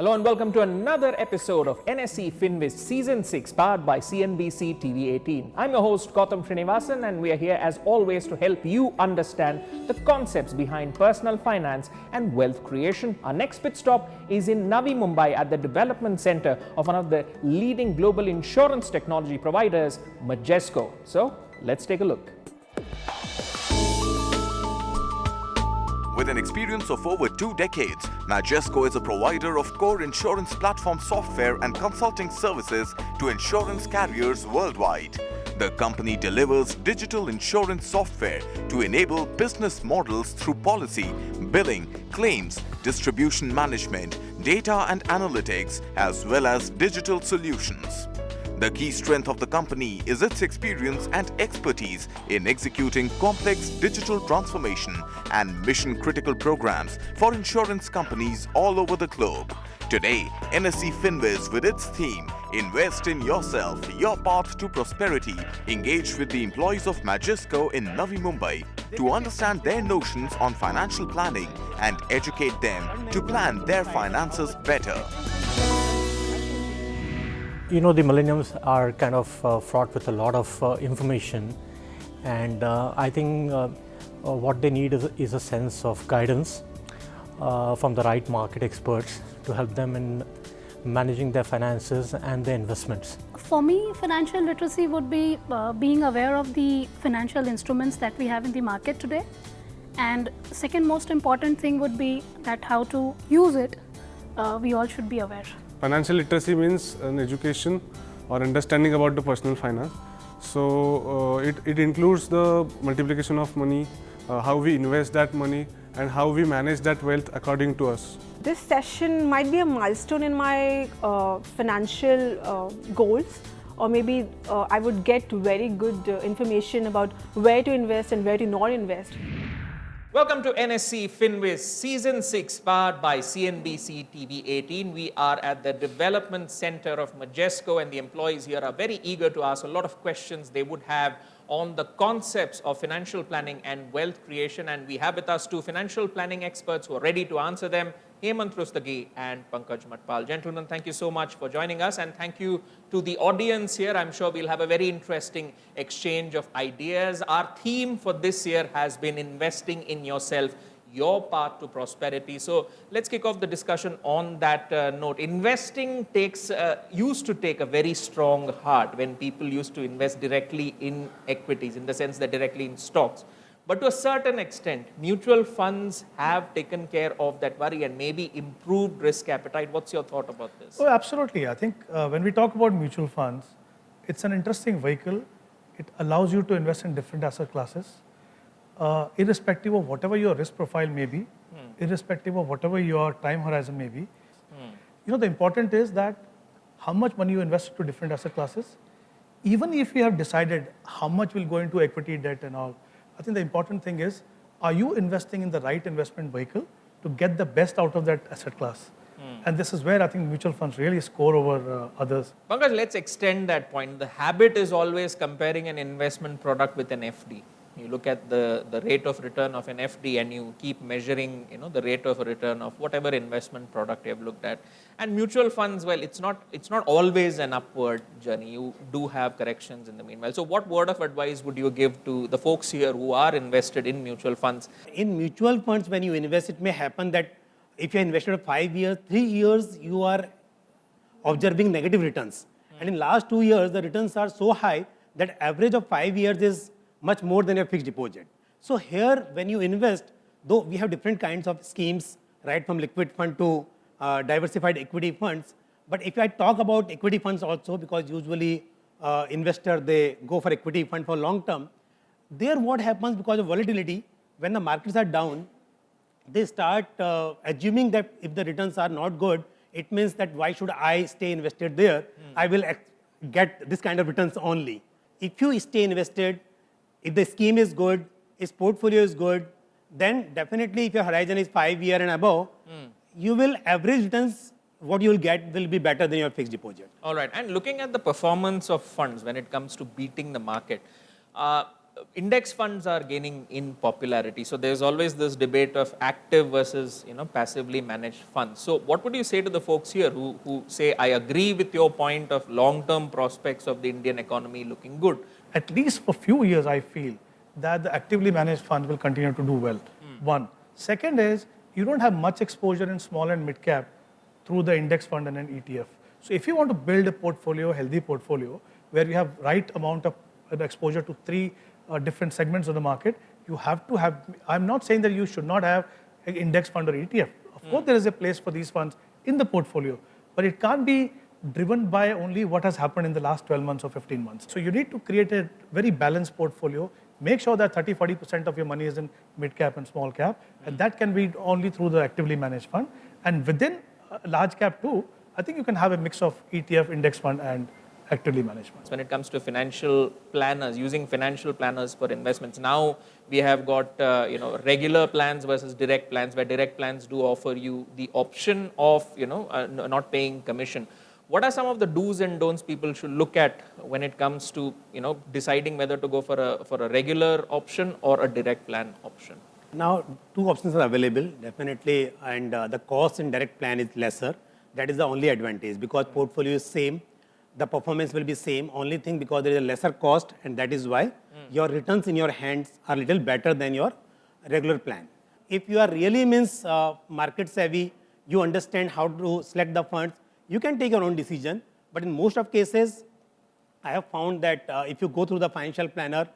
Hello and welcome to another episode of NSE FinWiz Season 6 powered by CNBC TV 18. I'm your host Gautam Srinivasan and we are here as always to help you understand the concepts behind personal finance and wealth creation. Our next pit stop is in Navi Mumbai at the development center of one of the leading global insurance technology providers, Majesco. So let's take a look. With an experience of over 2 decades, Majesco is a provider of core insurance platform software and consulting services to insurance carriers worldwide. The company delivers digital insurance software to enable business models through policy, billing, claims, distribution management, data and analytics, as well as digital solutions. The key strength of the company is its experience and expertise in executing complex digital transformation and mission-critical programs for insurance companies all over the globe. Today, NSE FinWiz with its theme, Invest in Yourself, Your Path to Prosperity, engaged with the employees of Majesco in Navi Mumbai to understand their notions on financial planning and educate them to plan their finances better. You know, the millennials are kind of fraught with a lot of information, and I think what they need is a sense of guidance from the right market experts to help them in managing their finances and their investments. For me, financial literacy would be being aware of the financial instruments that we have in the market today, and second most important thing would be that how to use it, we all should be aware. Financial literacy means an education or understanding about the personal finance. So it includes the multiplication of money, how we invest that money and how we manage that wealth according to us. This session might be a milestone in my financial goals, or maybe I would get very good information about where to invest and where to not invest. Welcome to NSE FinWiz Season 6 powered by CNBC TV 18. We are at the development center of Majesco and the employees here are very eager to ask a lot of questions they would have on the concepts of financial planning and wealth creation, and we have with us two financial planning experts who are ready to answer them, Hemant Rustagi and Pankaj Matpal. Gentlemen, thank you so much for joining us, and thank you to the audience here. I'm sure we'll have a very interesting exchange of ideas. Our theme for this year has been investing in yourself, your path to prosperity. So let's kick off the discussion on that note. Investing used to take a very strong heart when people used to invest directly in equities, in the sense that directly in stocks. But to a certain extent, mutual funds have taken care of that worry and maybe improved risk appetite. What's your thought about this? Oh, absolutely. I think when we talk about mutual funds, it's an interesting vehicle. It allows you to invest in different asset classes, irrespective of whatever your risk profile may be, irrespective of whatever your time horizon may be. You know, the important is that how much money you invest to different asset classes, even if you have decided how much will go into equity, debt and all, I think the important thing is, are you investing in the right investment vehicle to get the best out of that asset class? And this is where I think mutual funds really score over others. Pankaj, let's extend that point. The habit is always comparing an investment product with an FD. You look at the rate of return of an FD and you keep measuring, the rate of return of whatever investment product you have looked at. And mutual funds, well, it's not always an upward journey. You do have corrections in the meanwhile. So what word of advice would you give to the folks here who are invested in mutual funds? In mutual funds, when you invest, it may happen that if you invested for 5 years, 3 years, you are observing negative returns. And in last 2 years, the returns are so high that average of 5 years is much more than your fixed deposit. So here, when you invest, though we have different kinds of schemes, right, from liquid fund to diversified equity funds. But if I talk about equity funds also, because usually investor, they go for equity fund for long term, there what happens because of volatility, when the markets are down, they start assuming that if the returns are not good, it means that why should I stay invested there? I will get this kind of returns only. If you stay invested, if the scheme is good, its portfolio is good, then definitely if your horizon is 5 years and above, you will average returns, what you will get will be better than your fixed deposit. All right. And looking at the performance of funds when it comes to beating the market, index funds are gaining in popularity. So there's always this debate of active versus passively managed funds. So what would you say to the folks here who say, I agree with your point of long-term prospects of the Indian economy looking good? At least for few years, I feel that the actively managed funds will continue to do well. One. Second is, you don't have much exposure in small and mid cap through the index fund and an ETF. So if you want to build a portfolio, healthy portfolio, where you have right amount of exposure to three different segments of the market, you have to have, I'm not saying that you should not have an index fund or ETF. Of course, there is a place for these funds in the portfolio, but it can't be driven by only what has happened in the last 12 months or 15 months. So you need to create a very balanced portfolio. Make sure that 30-40% of your money is in mid cap and small cap, and that can be only through the actively managed fund. And within large cap too, I think you can have a mix of ETF, index fund, and actively managed funds. When it comes to financial planners, using financial planners for investments, now we have got regular plans versus direct plans, where direct plans do offer you the option of not paying commission. What are some of the do's and don'ts people should look at when it comes to deciding whether to go for a regular option or a direct plan option? Now, two options are available, definitely, and the cost in direct plan is lesser. That is the only advantage, because portfolio is same, the performance will be same. Only thing, because there is a lesser cost, and that is why your returns in your hands are little better than your regular plan. If you are really market savvy, you understand how to select the funds, you can take your own decision. But in most of cases, I have found that if you go through the financial planner,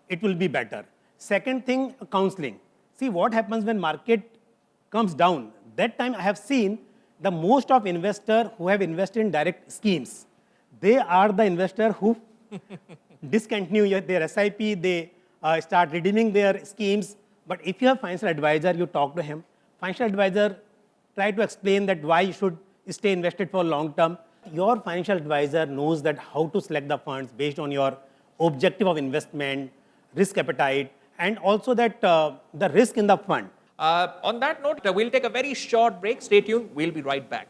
it will be better. Second thing, counseling. See what happens when market comes down. That time I have seen the most of investors who have invested in direct schemes, they are the investor who discontinue their SIP, they start redeeming their schemes. But if you have financial advisor, you talk to him. Financial advisor try to explain that why you should stay invested for long term. Your financial advisor knows that how to select the funds based on your objective of investment, risk appetite, and also that the risk in the fund. On that note, we'll take a very short break. Stay tuned. We'll be right back.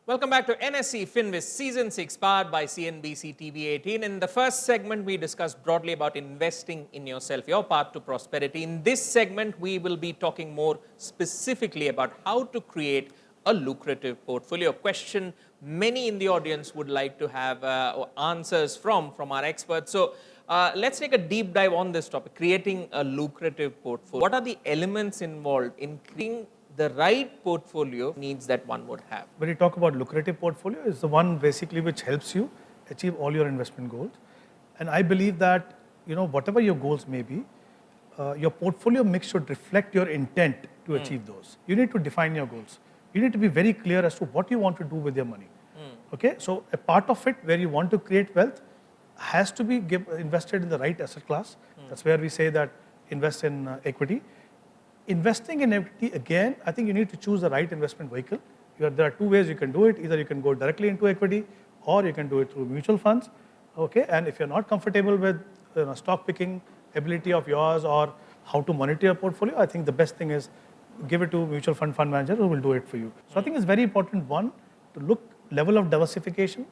Welcome back to NSE FinWiz Season 6, powered by CNBC TV 18. In the first segment, we discussed broadly about investing in yourself, your path to prosperity. In this segment, we will be talking more specifically about how to create a lucrative portfolio. A question many in the audience would like to have answers from our experts. So let's take a deep dive on this topic, creating a lucrative portfolio. What are the elements involved in creating the right portfolio needs that one would have? When you talk about lucrative portfolio, is the one basically which helps you achieve all your investment goals. And I believe that whatever your goals may be, your portfolio mix should reflect your intent to achieve those. You need to define your goals. You need to be very clear as to what you want to do with your money. Okay, so a part of it where you want to create wealth has to be invested in the right asset class. That's where we say that invest in equity. Investing in equity, again, I think you need to choose the right investment vehicle. There are two ways you can do it. Either you can go directly into equity, or you can do it through mutual funds. Okay, and if you're not comfortable with stock picking ability of yours or how to monitor your portfolio, I think the best thing is give it to mutual fund manager who will do it for you. So I think it's very important, one, to look level of diversification.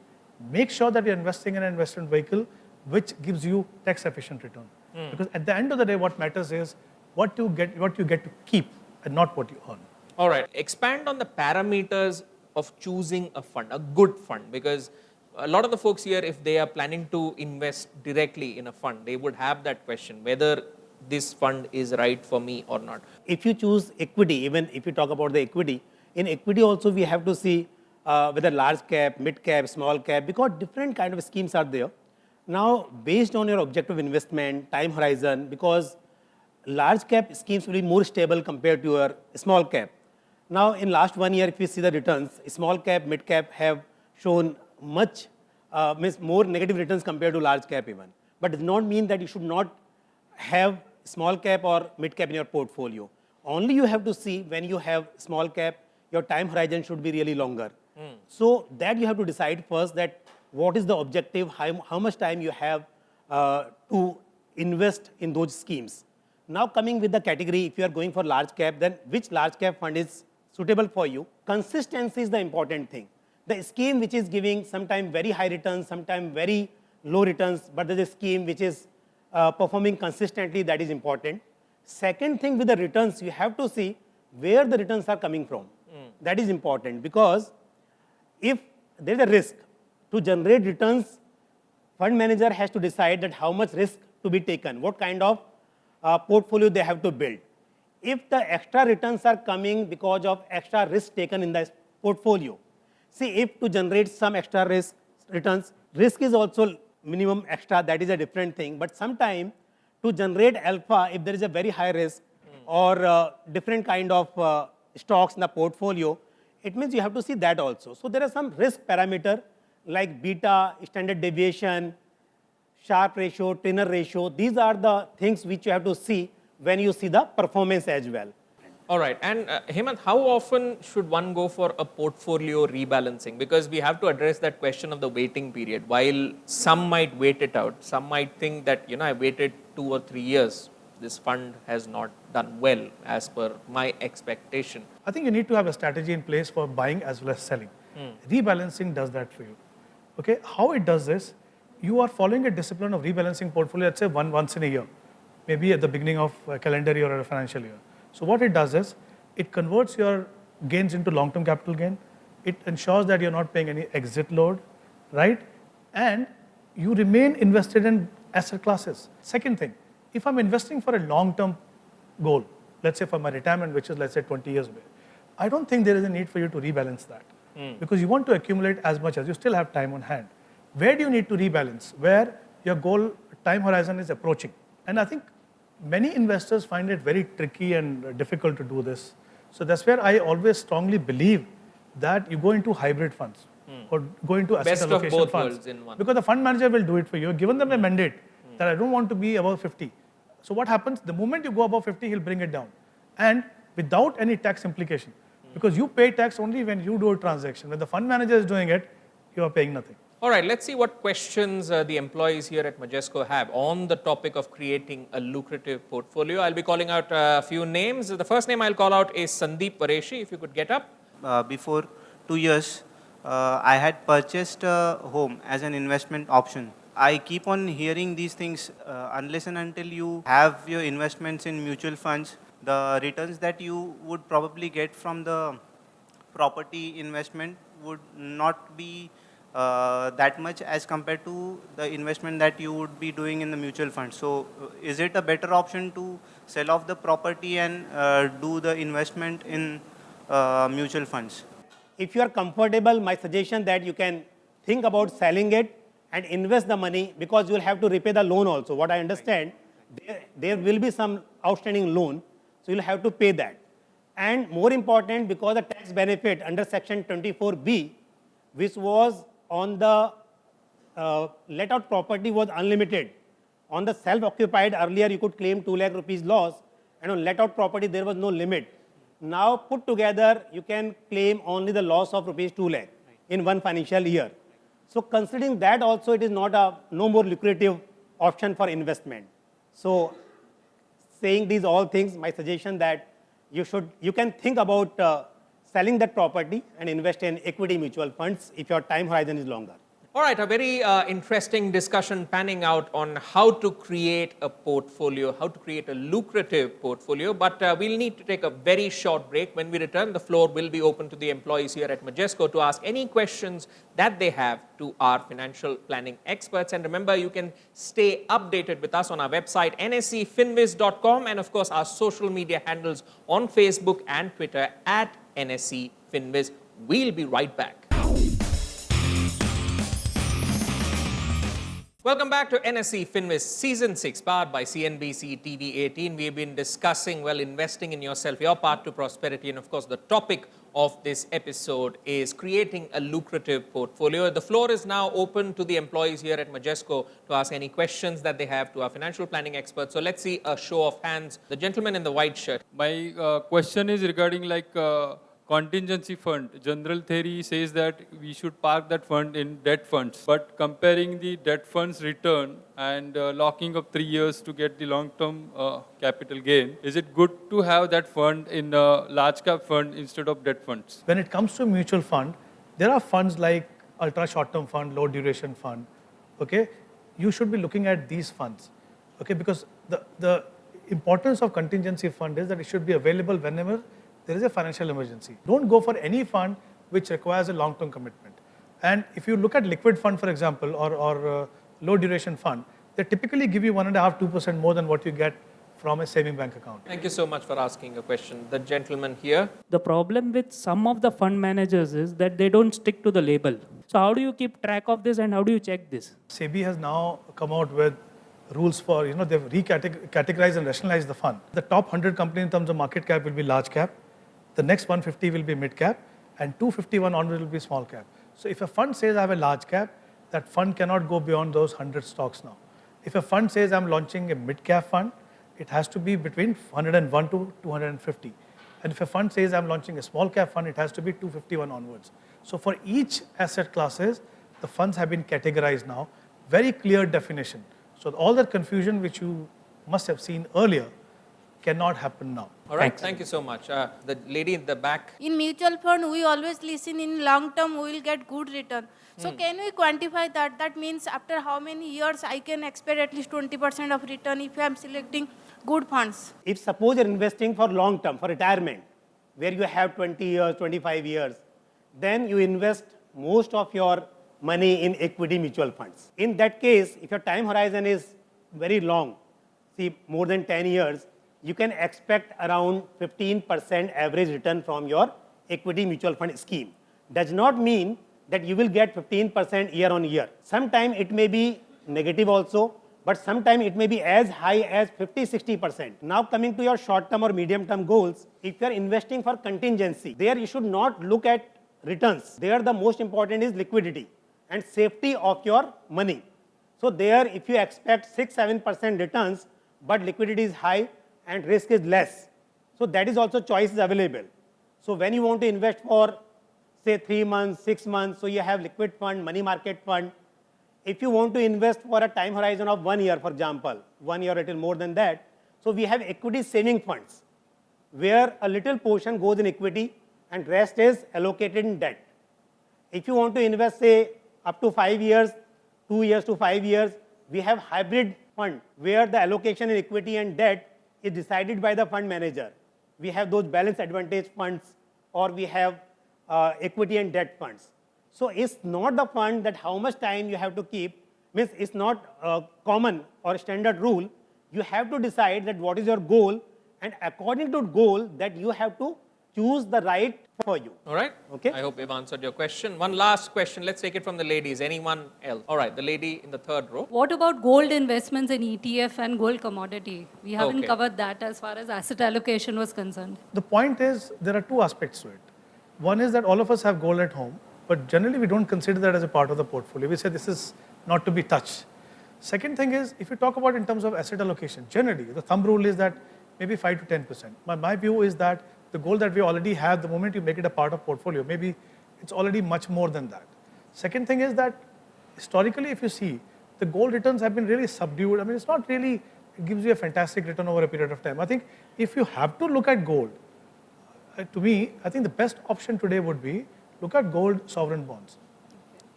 Make sure that you're investing in an investment vehicle which gives you tax efficient return. Because at the end of the day, what matters is what you get to keep and not what you earn. All right. Expand on the parameters of choosing a fund, a good fund, because a lot of the folks here, if they are planning to invest directly in a fund, they would have that question, whether this fund is right for me or not. If you choose equity, even if you talk about the equity, in equity also we have to see whether large cap, mid cap, small cap, because different kind of schemes are there. Now, based on your objective investment, time horizon, because large cap schemes will be more stable compared to your small cap. Now, in last 1 year, if you see the returns, small cap, mid cap have shown much more negative returns compared to large cap even. But it does not mean that you should not have small cap or mid cap in your portfolio. Only you have to see when you have small cap, your time horizon should be really longer. So that you have to decide first that what is the objective, how much time you have to invest in those schemes. Now coming with the category, if you are going for large cap, then which large cap fund is suitable for you? Consistency is the important thing. the scheme which is giving sometime very high returns, sometime very low returns, but there's a scheme which is performing consistently, that is important. Second thing with the returns, you have to see where the returns are coming from. That is important, because if there is a risk to generate returns, fund manager has to decide that how much risk to be taken, what kind of portfolio they have to build. If the extra returns are coming because of extra risk taken in the portfolio, see, if to generate some extra returns, risk is also minimum extra, that is a different thing. But sometime to generate alpha, if there is a very high risk or different kind of stocks in the portfolio, it means you have to see that also. So there are some risk parameter like beta, standard deviation, Sharpe ratio, Turner ratio. These are the things which you have to see when you see the performance as well. All right. And Hemant, how often should one go for a portfolio rebalancing? Because we have to address that question of the waiting period. While some might wait it out, some might think that, I waited 2 or 3 years. This fund has not done well as per my expectation. I think you need to have a strategy in place for buying as well as selling. Rebalancing does that for you. Okay, how it does this? You are following a discipline of rebalancing portfolio, let's say once in a year, maybe at the beginning of a calendar year or a financial year. So what it does is, it converts your gains into long-term capital gain. It ensures that you're not paying any exit load, right? And you remain invested in asset classes. Second thing, if I'm investing for a long-term goal, let's say for my retirement, which is let's say 20 years away, I don't think there is a need for you to rebalance that. Because you want to accumulate as much as you still have time on hand. Where do you need to rebalance? Where your goal time horizon is approaching. And I think many investors find it very tricky and difficult to do this. So that's where I always strongly believe that you go into hybrid funds or go into asset Best of allocation both funds. worlds in one. Because the fund manager will do it for you. Given them a mandate that I don't want to be above 50. So what happens? The moment you go above 50, he'll bring it down. And without any tax implication. Because you pay tax only when you do a transaction. When the fund manager is doing it, you are paying nothing. All right, let's see what questions the employees here at Majesco have on the topic of creating a lucrative portfolio. I'll be calling out a few names. The first name I'll call out is Sandeep Pareshi, if you could get up. Before 2 years, I had purchased a home as an investment option. I keep on hearing these things unless and until you have your investments in mutual funds, the returns that you would probably get from the property investment would not be that much as compared to the investment that you would be doing in the mutual fund. So is it a better option to sell off the property and do the investment in mutual funds? If you are comfortable, my suggestion that you can think about selling it and invest the money, because you will have to repay the loan also. What I understand, there will be some outstanding loan, so you will have to pay that. And more important, because the tax benefit under section 24B, which was on the let out property, was unlimited. On the self-occupied, earlier you could claim 2 lakh rupees loss, and on let out property there was no limit. Now put together, you can claim only the loss of rupees 2 lakh in one financial year. So considering that also, it is not no more lucrative option for investment. So saying these all things, my suggestion that you can think about selling that property and invest in equity mutual funds if your time horizon is longer. All right, a very interesting discussion panning out on how to create a portfolio, how to create a lucrative portfolio. But we'll need to take a very short break. When we return, the floor will be open to the employees here at Majesco to ask any questions that they have to our financial planning experts. And remember, you can stay updated with us on our website, nscfinwiz.com, and of course, our social media handles on Facebook and Twitter at NSE FinWiz. We'll be right back. Welcome back to NSE FinWiz Season 6, powered by CNBC TV 18. We've been discussing, investing in yourself, your path to prosperity. And of course, the topic of this episode is creating a lucrative portfolio. The floor is now open to the employees here at Majesco to ask any questions that they have to our financial planning experts. So let's see a show of hands. The gentleman in the white shirt. My question is regarding contingency fund. General theory says that we should park that fund in debt funds. But comparing the debt funds return and locking up 3 years to get the long-term capital gain, is it good to have that fund in a large cap fund instead of debt funds? When it comes to mutual fund, There are funds like ultra short-term fund, low duration fund, okay? You should be looking at these funds, okay? Because the importance of contingency fund is that it should be available whenever there is a financial emergency. Don't go for any fund which requires a long-term commitment. And if you look at liquid fund, for example, or low duration fund, they typically give you 1.5%, 2% more than what you get from a saving bank account. Thank you so much for asking a question. The gentleman here. The problem with some of the fund managers is that they don't stick to the label. So how do you keep track of this and how do you check this? SEBI has now come out with rules for, they've recategorized and rationalized the fund. The top 100 companies in terms of market cap will be large cap. The next 150 will be mid cap, and 251 onwards will be small cap. So if a fund says I have a large cap, that fund cannot go beyond those 100 stocks now. If a fund says I'm launching a mid cap fund, it has to be between 101 to 250. And if a fund says I'm launching a small cap fund, it has to be 251 onwards. So for each asset classes, the funds have been categorized now, very clear definition. So all that confusion which you must have seen earlier cannot happen now. All right, thank you so much. The lady in the back. In mutual fund, we always listen in long term, we will get good return. So can we quantify that? That means after how many years I can expect at least 20% of return if I am selecting good funds? If suppose you're investing for long term, for retirement, where you have 20 years, 25 years, then you invest most of your money in equity mutual funds. In that case, if your time horizon is very long, see more than 10 years, you can expect around 15% average return from your equity mutual fund scheme. Does not mean that you will get 15% year on year. Sometime it may be negative also, but sometime it may be as high as 50-60%. Now coming to your short term or medium term goals, if you are investing for contingency, there you should not look at returns. There the most important is liquidity and safety of your money. So there if you expect 6-7% returns, but liquidity is high and risk is less, so that is also choice is available. So when you want to invest for say 3 months, 6 months, so you have liquid fund, money market fund. If you want to invest for a time horizon of 1 year, for example, 1 year or a little more than that, so we have equity saving funds, where a little portion goes in equity and rest is allocated in debt. If you want to invest say up to 5 years, 2 years to 5 years, we have hybrid fund, where the allocation in equity and debt is decided by the fund manager. We have those balance advantage funds, or we have equity and debt funds. So it's not the fund that how much time you have to keep, means it's not a common or standard rule. You have to decide that what is your goal, and according to goal that you have to choose the right for you. All right. Okay. I hope we've answered your question. One last question. Let's take it from the ladies. Anyone else? All right. The lady in the third row. What about gold investments in ETF and gold commodity? We haven't Okay. covered that as far as asset allocation was concerned. The point is, there are two aspects to it. One is that all of us have gold at home, but generally we don't consider that as a part of the portfolio. We say this is not to be touched. Second thing is, if you talk about in terms of asset allocation, generally the thumb rule is that maybe 5 to 10%. My view is that the gold that we already have, the moment you make it a part of portfolio, maybe it's already much more than that. Second thing is that historically, if you see, the gold returns have been really subdued. I mean, it's not really, it gives you a fantastic return over a period of time. I think if you have to look at gold, to me, I think the best option today would be look at gold sovereign bonds.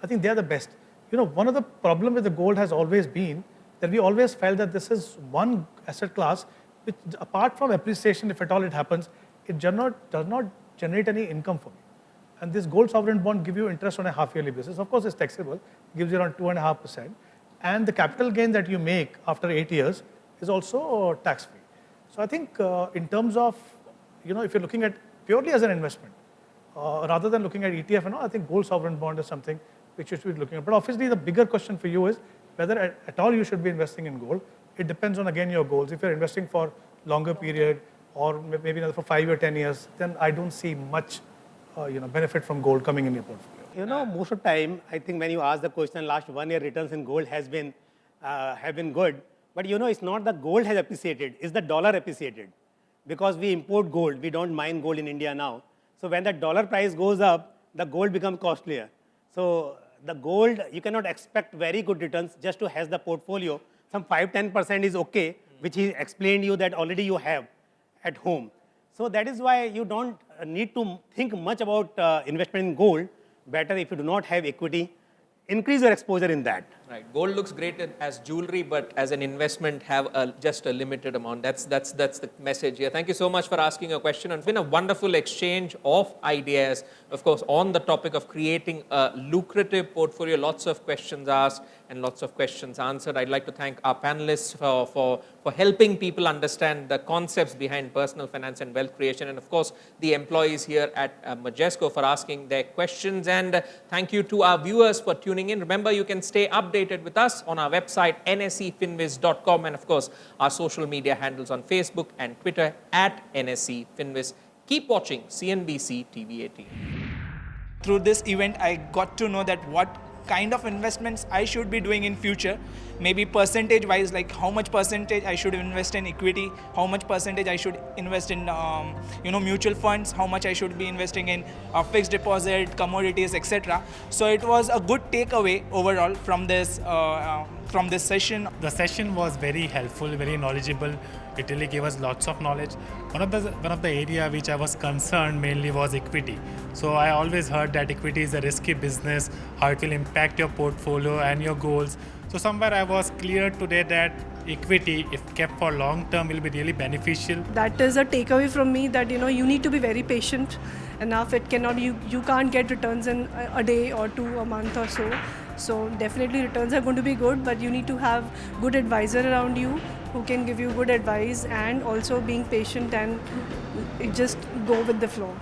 I think they are the best. One of the problems with the gold has always been that we always felt that this is one asset class which, apart from appreciation, if at all it happens, it does not generate any income for me. And this gold sovereign bond give you interest on a half-yearly basis. Of course, it's taxable, gives you around 2.5%. And the capital gain that you make after 8 years is also tax-free. So I think in terms of, if you're looking at purely as an investment, rather than looking at ETF and all, I think gold sovereign bond is something which you should be looking at. But obviously, the bigger question for you is whether at all you should be investing in gold. It depends on, again, your goals. If you're investing for longer period, or maybe another for 5 or 10 years, then I don't see much benefit from gold coming in your portfolio. Most of the time, I think when you ask the question, last 1 year returns in gold have been good. But it's not the gold has appreciated, it's the dollar appreciated. Because we import gold, we don't mine gold in India now. So when the dollar price goes up, the gold becomes costlier. So the gold, you cannot expect very good returns just to has the portfolio. Some 5-10% is okay, which he explained you that already you have at home. So that is why you don't need to think much about investment in gold. better if you do not have equity, increase your exposure in that. Right. Gold looks great as jewelry, but as an investment, have just a limited amount. That's the message here. Thank you so much for asking a question. And it's been a wonderful exchange of ideas, of course, on the topic of creating a lucrative portfolio. Lots of questions asked and lots of questions answered. I'd like to thank our panelists for helping people understand the concepts behind personal finance and wealth creation, and of course, the employees here at Majesco for asking their questions. And thank you to our viewers for tuning in. Remember, you can stay updated with us on our website, nscfinwiz.com, and of course, our social media handles on Facebook and Twitter at nscfinwiz. Keep watching CNBC TV 18. Through this event, I got to know that what kind of investments I should be doing in future, maybe percentage wise, like how much percentage I should invest in equity, how much percentage I should invest in mutual funds, how much I should be investing in fixed deposit, commodities, etc. So it was a good takeaway overall from this session. The session was very helpful, very knowledgeable. It really gave us lots of knowledge. One of the area which I was concerned mainly was equity. So I always heard that equity is a risky business, how it will impact your portfolio and your goals. So somewhere I was clear today that equity, if kept for long term, will be really beneficial. That is a takeaway from me, that you need to be very patient enough. It cannot, you can't get returns in a day or two, a month or so. So definitely returns are going to be good, but you need to have good advisor around you who can give you good advice, and also being patient and just go with the flow.